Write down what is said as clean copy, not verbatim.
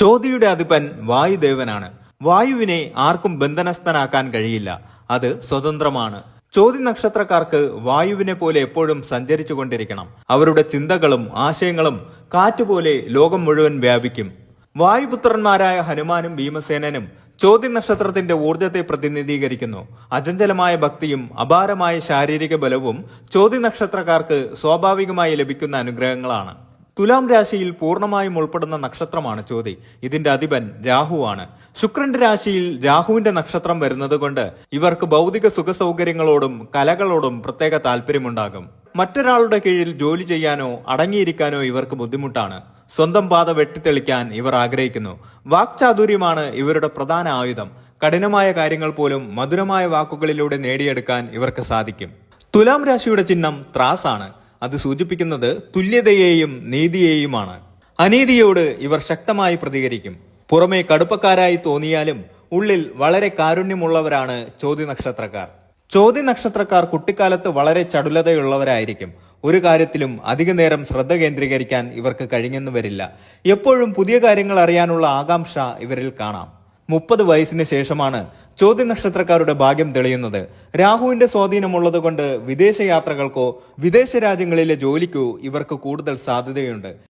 ചോതിയുടെ അധിപൻ വായുദേവനാണ്. വായുവിനെ ആർക്കും ബന്ധനസ്ഥനാക്കാൻ കഴിയില്ല. അത് സ്വതന്ത്രമാണ്. ചോതി നക്ഷത്രക്കാർക്ക് വായുവിനെ പോലെ എപ്പോഴും സഞ്ചരിച്ചു കൊണ്ടിരിക്കണം. അവരുടെ ചിന്തകളും ആശയങ്ങളും കാറ്റുപോലെ ലോകം മുഴുവൻ വ്യാപിക്കും. വായുപുത്രന്മാരായ ഹനുമാനും ഭീമസേനനും ചോതി നക്ഷത്രത്തിന്റെ ഊർജത്തെ പ്രതിനിധീകരിക്കുന്നു. അചഞ്ചലമായ ഭക്തിയും അപാരമായ ശാരീരിക ബലവും ചോതി നക്ഷത്രക്കാർക്ക് സ്വാഭാവികമായി ലഭിക്കുന്ന അനുഗ്രഹങ്ങളാണ്. തുലാം രാശിയിൽ പൂർണ്ണമായും ഉൾപ്പെടുന്ന നക്ഷത്രമാണ് ചോതി. ഇതിന്റെ അധിപൻ രാഹുവാണ്. ശുക്രന്റെ രാശിയിൽ രാഹുവിന്റെ നക്ഷത്രം വരുന്നത് കൊണ്ട് ഇവർക്ക് ഭൗതിക സുഖസൗകര്യങ്ങളോടും കലകളോടും പ്രത്യേക താല്പര്യമുണ്ടാകും. മറ്റൊരാളുടെ കീഴിൽ ജോലി ചെയ്യാനോ അടങ്ങിയിരിക്കാനോ ഇവർക്ക് ബുദ്ധിമുട്ടാണ്. സ്വന്തം പാത വെട്ടിത്തെളിക്കാൻ ഇവർ ആഗ്രഹിക്കുന്നു. വാക്ചാതുര്യമാണ് ഇവരുടെ പ്രധാന ആയുധം. കഠിനമായ കാര്യങ്ങൾ പോലും മധുരമായ വാക്കുകളിലൂടെ നേടിയെടുക്കാൻ ഇവർക്ക് സാധിക്കും. തുലാം രാശിയുടെ ചിഹ്നം ത്രാസാണ്. അത് സൂചിപ്പിക്കുന്നത് തുല്യതയെയും നീതിയെയുമാണ്. അനീതിയോട് ഇവർ ശക്തമായി പ്രതികരിക്കും. പുറമെ കടുപ്പക്കാരായി തോന്നിയാലും ഉള്ളിൽ വളരെ കാരുണ്യമുള്ളവരാണ് ചോതി നക്ഷത്രക്കാർ. ചോതി നക്ഷത്രക്കാർ കുട്ടിക്കാലത്ത് വളരെ ചടുലതയുള്ളവരായിരിക്കും. ഒരു കാര്യത്തിലും അധിക നേരം ശ്രദ്ധ കേന്ദ്രീകരിക്കാൻ ഇവർക്ക് കഴിഞ്ഞെന്ന് വരില്ല. എപ്പോഴും പുതിയ കാര്യങ്ങൾ അറിയാനുള്ള ആകാംക്ഷ ഇവരിൽ കാണാം. 30 വയസ്സിന് ശേഷമാണ് ചോതി നക്ഷത്രക്കാരുടെ ഭാഗ്യം തെളിയുന്നത്. രാഹുവിന്റെ സ്വാധീനമുള്ളത് കൊണ്ട് വിദേശ യാത്രകൾക്കോ വിദേശ രാജ്യങ്ങളിലെ ജോലിക്കോ ഇവർക്ക് കൂടുതൽ സാധ്യതയുണ്ട്.